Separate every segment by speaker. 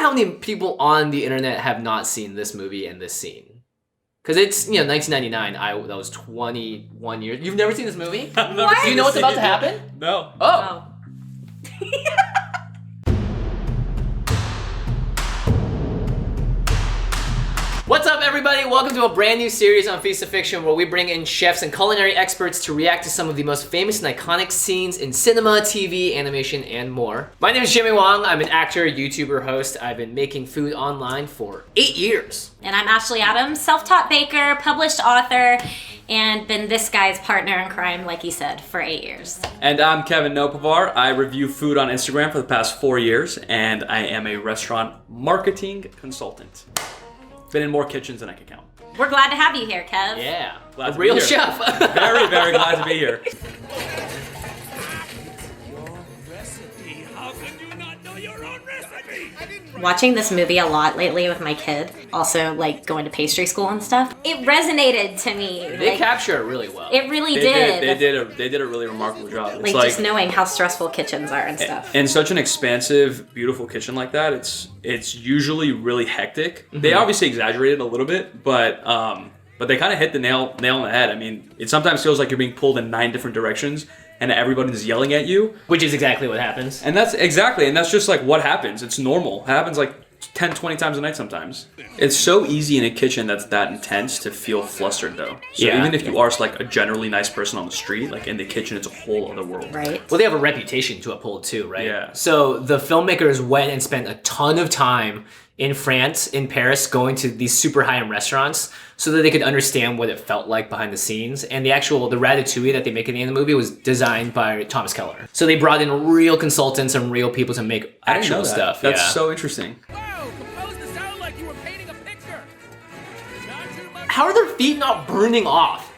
Speaker 1: how many people on the internet have not seen this movie and this scene. Because it's, 1999. That was 21 years. You've never seen this movie?
Speaker 2: What?
Speaker 1: Do you know what's about to happen?
Speaker 3: No.
Speaker 1: Oh. What's up, everybody? Welcome to a brand new series on Feast of Fiction where we bring in chefs and culinary experts to react to some of the most famous and iconic scenes in cinema, TV, animation, and more. My name is Jimmy Wong. I'm an actor, YouTuber, host. I've been making food online for 8 years.
Speaker 2: And I'm Ashley Adams, self-taught baker, published author, and been this guy's partner in crime, like he said, for 8 years.
Speaker 3: And I'm Kevin Nopavar. I review food on Instagram for the past 4 years, and I am a restaurant marketing consultant. Been in more kitchens than I can count.
Speaker 2: We're glad to have you here, Kev.
Speaker 1: Yeah,
Speaker 3: Glad
Speaker 1: a
Speaker 3: to be
Speaker 1: real
Speaker 3: here.
Speaker 1: chef.
Speaker 3: Very, very glad to be here.
Speaker 2: Watching this movie a lot lately with my kid, also like going to pastry school and stuff, it resonated to me.
Speaker 1: They capture it really well.
Speaker 2: It really
Speaker 3: They
Speaker 2: did.
Speaker 3: did a really remarkable job.
Speaker 2: Like just knowing how stressful kitchens are and stuff.
Speaker 3: In such an expansive, beautiful kitchen like that, it's usually really hectic. Mm-hmm. They obviously exaggerate it a little bit, but they kind of hit the nail on the head. I mean, it sometimes feels like you're being pulled in 9 different directions and everybody's yelling at you.
Speaker 1: Which is exactly what happens.
Speaker 3: And that's just like what happens. It's normal. It happens like 10, 20 times a night sometimes. It's so easy in a kitchen that's that intense to feel flustered though. So
Speaker 1: Yeah.
Speaker 3: even if you are like a generally nice person on the street, like in the kitchen, it's a whole other world.
Speaker 2: Right.
Speaker 1: Well, they have a reputation to uphold too, right?
Speaker 3: Yeah.
Speaker 1: So the filmmakers went and spent a ton of time in France, in Paris, going to these super high-end restaurants so that they could understand what it felt like behind the scenes. And the Ratatouille that they make at the end of the movie was designed by Thomas Keller. So they brought in real consultants and real people to make
Speaker 3: I didn't know
Speaker 1: actual
Speaker 3: that.
Speaker 1: stuff.
Speaker 3: That's so interesting.
Speaker 4: Wow, composed to sound like you were painting a picture. Not too much.
Speaker 1: How are their feet not burning off?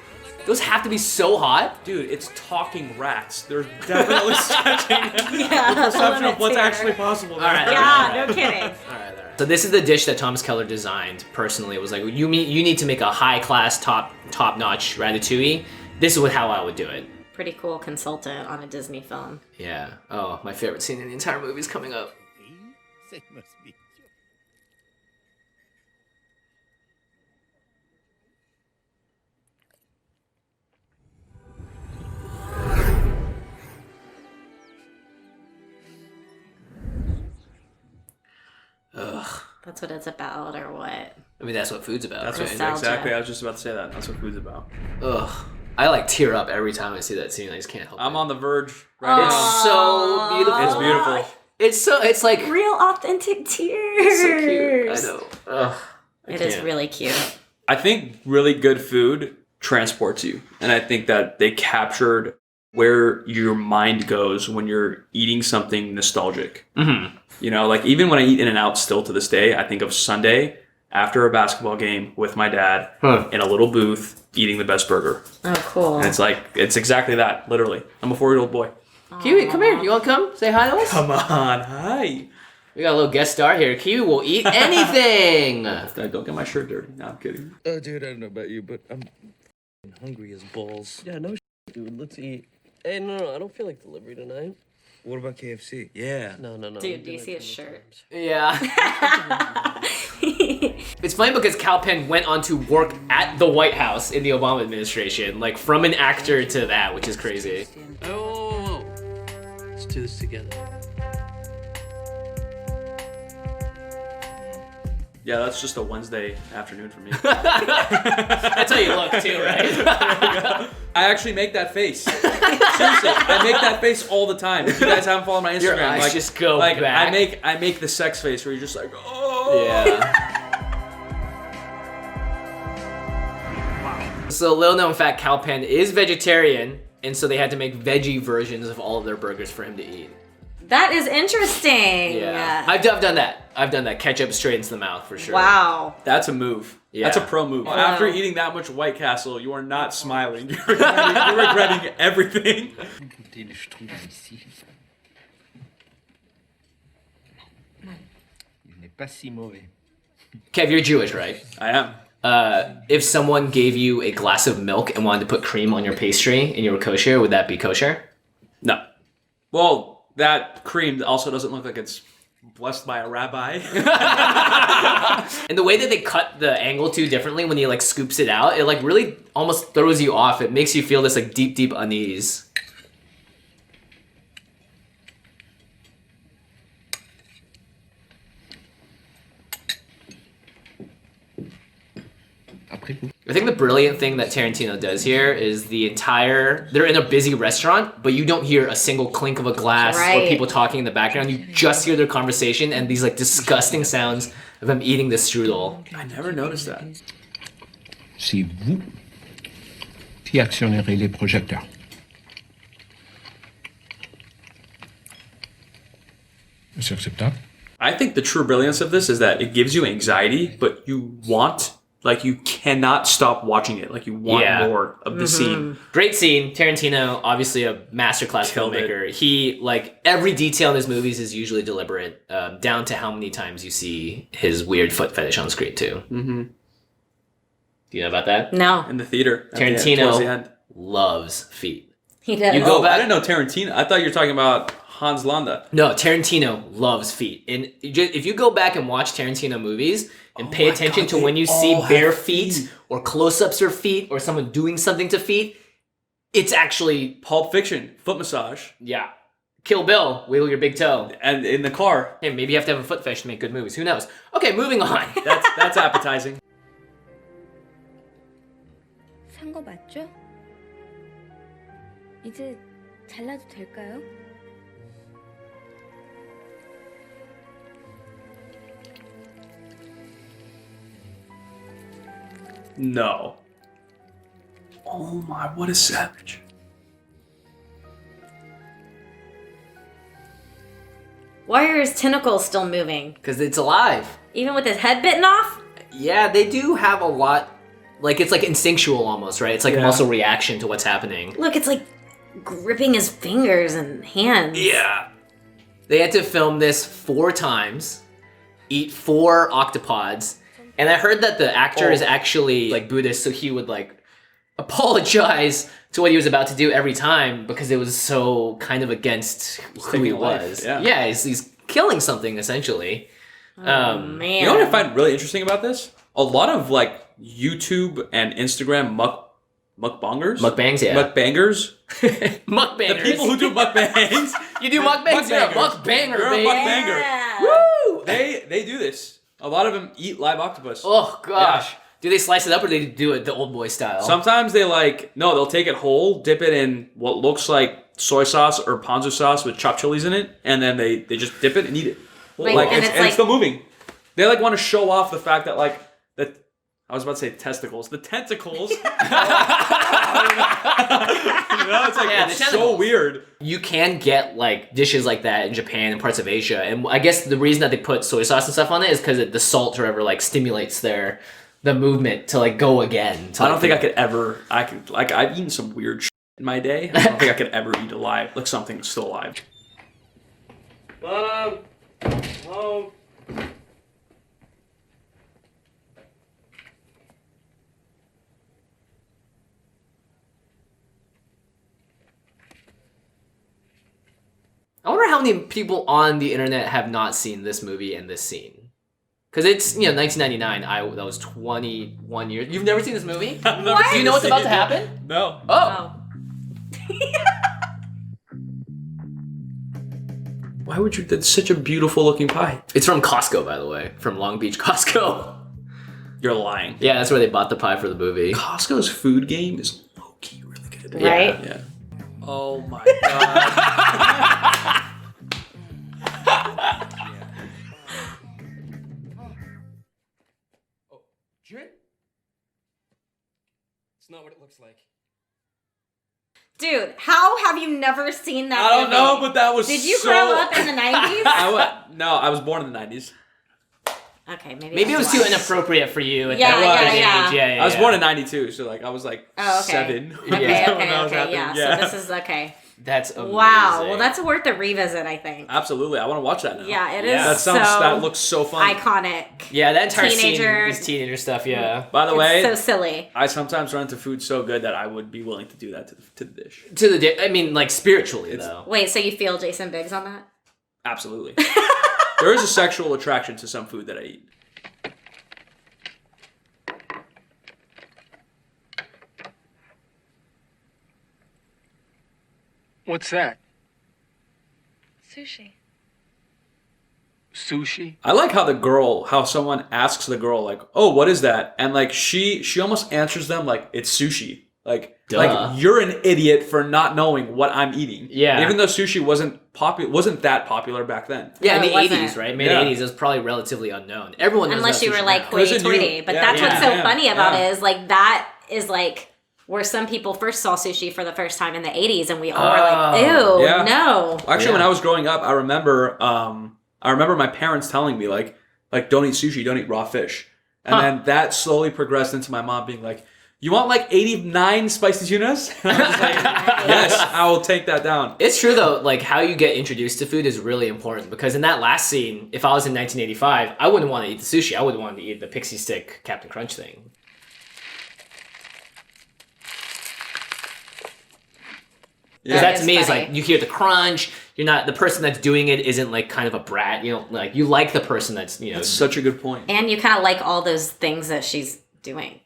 Speaker 1: Those have to be so hot.
Speaker 3: Dude, it's talking rats. They're definitely stretching
Speaker 2: Yeah,
Speaker 3: the perception of what's
Speaker 2: here.
Speaker 3: actually possible.
Speaker 1: All right.
Speaker 2: Yeah, no kidding.
Speaker 1: All right. So this is the dish that Thomas Keller designed personally. It was like, you need to make a high-class, top-notch ratatouille. This is how I would do it.
Speaker 2: Pretty cool consultant on a Disney film.
Speaker 1: Yeah. Oh, my favorite scene in the entire movie is coming up.
Speaker 4: It must be.
Speaker 1: Ugh.
Speaker 2: That's what it's about, or what?
Speaker 1: I mean, that's what food's about.
Speaker 3: That's
Speaker 1: right?
Speaker 3: what,
Speaker 2: Nostalgia.
Speaker 3: exactly. I was just about to say that. That's what food's about.
Speaker 1: Ugh. I like tear up every time I see that scene. I just can't help it.
Speaker 3: I'm on the verge right
Speaker 1: It's
Speaker 3: now.
Speaker 1: so beautiful.
Speaker 3: It's beautiful.
Speaker 1: It's like
Speaker 2: Real authentic tears.
Speaker 1: it's so cute. I know. Ugh.
Speaker 2: It is really cute.
Speaker 3: I think really good food transports you. And I think that they captured where your mind goes when you're eating something nostalgic.
Speaker 1: Mm-hmm.
Speaker 3: You know, like even when I eat In-N-Out still to this day, I think of Sunday after a basketball game with my dad in a little booth eating the best burger.
Speaker 2: Oh, cool.
Speaker 3: And it's exactly that, literally. I'm a 4-year-old boy.
Speaker 1: Kiwi, come here. You want to come? Say hi to us?
Speaker 3: Come on, hi.
Speaker 1: We got a little guest star here. Kiwi will eat anything.
Speaker 3: Don't get my shirt dirty. No, I'm kidding.
Speaker 5: Oh, dude, I don't know about you, but I'm hungry as balls.
Speaker 6: Yeah, no dude. Let's eat. Hey, no, I don't feel like delivery tonight.
Speaker 5: What about KFC? Yeah.
Speaker 6: No.
Speaker 2: Dude, do you see his shirt?
Speaker 1: Yeah. It's funny because Kal Penn went on to work at the White House in the Obama administration, like from an actor to that, which is crazy.
Speaker 6: Oh, let's do this together.
Speaker 3: Yeah, that's just a Wednesday afternoon for me.
Speaker 1: That's how you look too, right?
Speaker 3: I actually make that face. Seriously, I make that face all the time. If you guys haven't followed my Instagram,
Speaker 1: Your eyes just go
Speaker 3: like
Speaker 1: back.
Speaker 3: I make the sex face where you're just like, oh.
Speaker 1: Yeah. So little known fact, Kal Penn is vegetarian, and so they had to make veggie versions of all of their burgers for him to eat.
Speaker 2: That is interesting.
Speaker 1: Yeah. I've done that. I've done that. Ketchup straight into the mouth for sure.
Speaker 2: Wow.
Speaker 3: That's a move.
Speaker 1: Yeah.
Speaker 3: That's a pro move.
Speaker 2: Wow.
Speaker 3: After eating that much White Castle, you are not smiling. You're regretting everything.
Speaker 5: Il n'est pas si mauvais.
Speaker 1: Kev, you're Jewish, right?
Speaker 3: I am.
Speaker 1: If someone gave you a glass of milk and wanted to put cream on your pastry and you were kosher, would that be kosher?
Speaker 3: No. Well, that cream also doesn't look like it's blessed by a rabbi.
Speaker 1: And the way that they cut the angle too differently when he like scoops it out, it like really almost throws you off. It makes you feel this like deep unease. I think the brilliant thing that Tarantino does here is they're in a busy restaurant, but you don't hear a single clink of a glass or people talking in the background. You just hear their conversation and these like disgusting sounds of him eating the strudel.
Speaker 3: I never noticed that.
Speaker 7: C'est vous qui actionnerez les projecteurs. C'est acceptable?
Speaker 3: I think the true brilliance of this is that it gives you anxiety, but you cannot stop watching it. Like you want more of the scene.
Speaker 1: Great scene. Tarantino, obviously a masterclass filmmaker. He, like, every detail in his movies is usually deliberate, down to how many times you see his weird foot fetish on screen too. Mm-hmm. Do you know about that?
Speaker 2: No.
Speaker 3: In the theater.
Speaker 1: Tarantino loves feet.
Speaker 2: He does.
Speaker 1: You go back.
Speaker 3: I didn't know Tarantino. I thought you were talking about Hans Landa.
Speaker 1: No, Tarantino loves feet. And if you go back and watch Tarantino movies and pay attention to when you see bare feet or close-ups of feet or someone doing something to feet, it's actually...
Speaker 3: Pulp Fiction, foot massage.
Speaker 1: Yeah. Kill Bill, wiggle your big toe.
Speaker 3: And in the car.
Speaker 1: Hey, maybe you have to have a foot fetish to make good movies. Who knows? Okay, moving on.
Speaker 3: That's appetizing.
Speaker 8: 산 거 맞죠? 이제 잘라도 될까요?
Speaker 3: No. Oh my, what a savage.
Speaker 2: Why are his tentacles still moving?
Speaker 1: Because it's alive.
Speaker 2: Even with his head bitten off?
Speaker 1: Yeah, they do have a lot... Like, it's like instinctual almost, right? It's like muscle reaction to what's happening.
Speaker 2: Look, it's like gripping his fingers and hands.
Speaker 1: Yeah. They had to film this 4 times, eat 4 octopods, and I heard that the actor is actually like Buddhist, so he would like apologize to what he was about to do every time because it was so kind of against who he was. Yeah, he's killing something essentially.
Speaker 2: Man.
Speaker 3: You know what I find really interesting about this? A lot of like YouTube and Instagram mukbangers.
Speaker 1: Mukbangs, yeah.
Speaker 3: Mukbangers.
Speaker 1: Mukbangers.
Speaker 3: The people who do mukbangs.
Speaker 1: You do mukbangs? You're a
Speaker 3: Mukbangers.
Speaker 1: mukbanger,
Speaker 3: You're a
Speaker 1: baby.
Speaker 3: mukbanger.
Speaker 2: Yeah.
Speaker 1: Woo!
Speaker 3: They do this. A lot of them eat live octopus.
Speaker 1: Oh, gosh. Yeah. Do they slice it up or do they do it the Oldboy style?
Speaker 3: Sometimes they'll take it whole, dip it in what looks like soy sauce or ponzu sauce with chopped chilies in it, and then they just dip it and eat it. It's still moving. They like want to show off the fact that like that. I was about to say testicles. The tentacles. It's like it's so weird.
Speaker 1: You can get like dishes like that in Japan and parts of Asia, and I guess the reason that they put soy sauce and stuff on it is because the salt or whatever like stimulates the movement to like go again.
Speaker 3: I don't think I could ever. I've eaten some weird shit in my day. I don't think I could ever eat alive, like something that's still alive.
Speaker 6: Mom.
Speaker 1: I wonder how many people on the internet have not seen this movie and this scene. Because it's, 1999. That was 21 years. You've never seen this movie?
Speaker 2: What?
Speaker 1: Do you know what's about to happen?
Speaker 3: No.
Speaker 1: Oh.
Speaker 3: Why would you? That's such a beautiful looking pie.
Speaker 1: It's from Costco, by the way. From Long Beach Costco.
Speaker 3: You're lying.
Speaker 1: Yeah, that's where they bought the pie for the movie.
Speaker 3: Costco's food game is low-key really good.
Speaker 2: Right?
Speaker 3: Yeah. Oh my god.
Speaker 6: It's not what it looks like.
Speaker 2: Dude, how have you never seen that
Speaker 3: I don't
Speaker 2: movie?
Speaker 3: know, but that was
Speaker 2: Did you
Speaker 3: so...
Speaker 2: grow up in the 90s?
Speaker 3: No, I was born in the 90s.
Speaker 2: Okay,
Speaker 1: Maybe it was too inappropriate for you at
Speaker 2: Yeah,
Speaker 1: that
Speaker 2: yeah,
Speaker 1: age.
Speaker 2: yeah.
Speaker 1: Yeah,
Speaker 3: I was born in 92, so like I was like
Speaker 2: Oh, okay.
Speaker 3: 7.
Speaker 2: Okay,
Speaker 3: when that was
Speaker 2: okay,
Speaker 3: happening.
Speaker 2: yeah. So this is okay.
Speaker 1: That's amazing.
Speaker 2: Wow. Well, that's worth a revisit, I think.
Speaker 3: Absolutely, I want to watch that now.
Speaker 2: Yeah, it is
Speaker 3: That looks so fun.
Speaker 2: iconic.
Speaker 1: Yeah, that entire
Speaker 2: Teenager-
Speaker 1: scene is teenager stuff, yeah.
Speaker 3: By the way,
Speaker 2: It's so silly.
Speaker 3: I sometimes run into food so good that I would be willing to do that to the dish.
Speaker 1: I mean, like, spiritually, though.
Speaker 2: Wait, so you feel Jason Biggs on that?
Speaker 3: Absolutely. There is a sexual attraction to some food that I eat.
Speaker 5: What's that?
Speaker 8: Sushi.
Speaker 5: Sushi?
Speaker 3: I like how someone asks the girl, like, "Oh, what is that?" And like she almost answers them like it's sushi. Like you're an idiot for not knowing what I'm eating.
Speaker 1: Yeah.
Speaker 3: Even though sushi wasn't that popular back then.
Speaker 1: Yeah, in
Speaker 2: No,
Speaker 1: the
Speaker 2: it wasn't.
Speaker 1: 80s, right? Mid 80s, it was probably relatively unknown. Everyone knows
Speaker 2: Unless
Speaker 1: about
Speaker 2: you were
Speaker 1: sushi
Speaker 2: like
Speaker 1: now.
Speaker 3: There's a
Speaker 2: hoity
Speaker 3: new-
Speaker 2: toity. But
Speaker 3: yeah,
Speaker 2: that's what's so
Speaker 3: yeah,
Speaker 2: funny about
Speaker 3: yeah.
Speaker 2: it is like that is like where some people first saw sushi for the first time in the 80s and we all were like, ew,
Speaker 3: Yeah.
Speaker 2: no.
Speaker 3: Actually, when I was growing up, I remember my parents telling me like don't eat sushi, don't eat raw fish. And then that slowly progressed into my mom being like, "You want like 89 spicy tunas?" And I was like, "Yes, I will take that down."
Speaker 1: It's true though, like how you get introduced to food is really important because in that last scene, if I was in 1985, I wouldn't want to eat the sushi. I would want to eat the pixie stick Captain Crunch thing. Because
Speaker 2: That
Speaker 1: that to
Speaker 2: is
Speaker 1: me is
Speaker 2: funny.
Speaker 1: like you hear the crunch. You're not the person that's doing it isn't like kind of a brat. You know, like you like the person that's
Speaker 3: That's such a good point.
Speaker 2: And you kind of like all those things that she's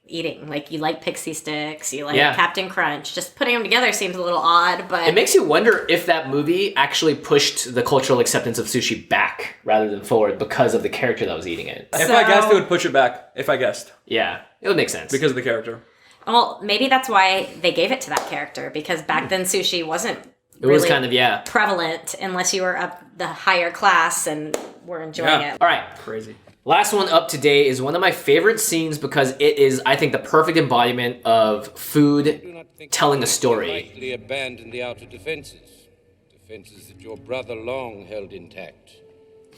Speaker 2: eating. Like you like pixie sticks, you like
Speaker 1: Yeah.
Speaker 2: Captain Crunch. Just putting them together seems a little odd, but
Speaker 1: It makes you wonder if that movie actually pushed the cultural acceptance of sushi back rather than forward because of the character that was eating it.
Speaker 3: If I guessed, it would push it back. If I guessed,
Speaker 1: Yeah, it would make sense.
Speaker 3: because of the character.
Speaker 2: well, maybe that's why they gave it to that character because back then sushi wasn't
Speaker 1: it was kind of, yeah.
Speaker 2: prevalent unless you were up the higher class and were enjoying
Speaker 3: Yeah.
Speaker 2: it.
Speaker 1: All right,
Speaker 3: Crazy.
Speaker 1: last one up today is one of my favorite scenes because it is, I think, the perfect embodiment of food telling a story.
Speaker 9: Lightly abandon the outer defenses that your brother long held intact.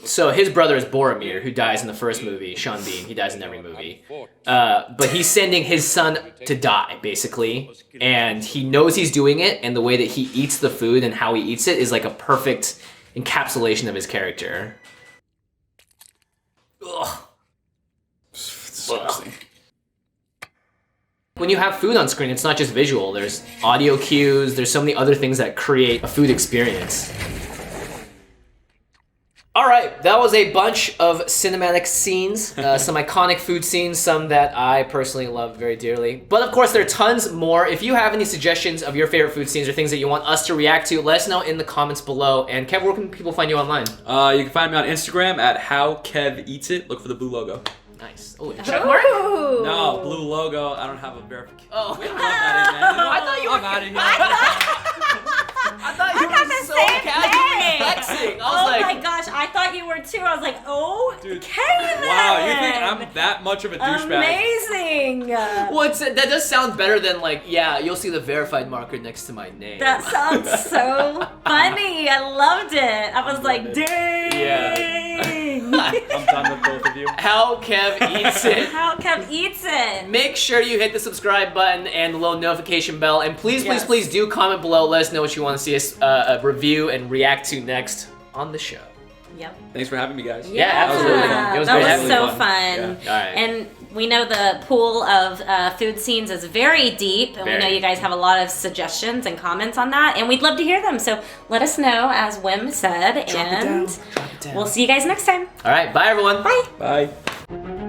Speaker 1: So his brother is Boromir, who dies in the first movie, Sean Bean. He dies in every movie. But he's sending his son to die, basically. And he knows he's doing it, and the way that he eats the food and how he eats it is like a perfect encapsulation of his character. Ugh.
Speaker 3: Disgusting.
Speaker 1: When you have food on screen, it's not just visual. There's audio cues. There's so many other things that create a food experience. All right, that was a bunch of cinematic scenes, some iconic food scenes, some that I personally love very dearly. But of course, there are tons more. If you have any suggestions of your favorite food scenes or things that you want us to react to, let us know in the comments below. And Kev, where can people find you online?
Speaker 3: You can find me on Instagram at HowKevEatsIt. Look for the blue logo.
Speaker 1: Nice. Oh, check mark?
Speaker 2: Ooh.
Speaker 3: No, blue logo. I don't have a verification.
Speaker 1: Oh,
Speaker 3: I thought you were. I'm out of here.
Speaker 1: I thought you
Speaker 2: thought
Speaker 1: were
Speaker 2: the
Speaker 1: so
Speaker 2: same
Speaker 1: casually
Speaker 2: thing.
Speaker 1: flexing. I was
Speaker 2: Oh
Speaker 1: like,
Speaker 2: my gosh, I thought you were too. I was like, oh,
Speaker 3: Dude.
Speaker 2: okay then.
Speaker 3: Wow, you think I'm that much of a douchebag?
Speaker 2: Amazing.
Speaker 1: well, that does sound better than like, yeah, you'll see the verified marker next to my name.
Speaker 2: That sounds so funny. I loved it. I was like, dang.
Speaker 1: Yeah.
Speaker 3: I'm done with both of you.
Speaker 1: How Kev eats it.
Speaker 2: How Kev eats it.
Speaker 1: Make sure you hit the subscribe button and the little notification bell. And please,
Speaker 2: Yes.
Speaker 1: please do comment below. Let us know what you want to see us review and react to next on the show.
Speaker 2: Yep.
Speaker 3: Thanks for having me, guys.
Speaker 1: Yeah, absolutely.
Speaker 3: That
Speaker 1: It was
Speaker 2: that
Speaker 1: great
Speaker 2: was
Speaker 1: having
Speaker 2: so
Speaker 3: you.
Speaker 2: fun.
Speaker 3: Yeah.
Speaker 1: All right.
Speaker 2: And we know the pool of food scenes is very deep, and we know
Speaker 1: Very.
Speaker 2: you guys have a lot of suggestions and comments on that, and we'd love to hear them. So let us know, as Wim said, and
Speaker 1: Drop it down.
Speaker 2: we'll see you guys next time.
Speaker 1: All right, bye everyone.
Speaker 2: Bye.
Speaker 3: Bye.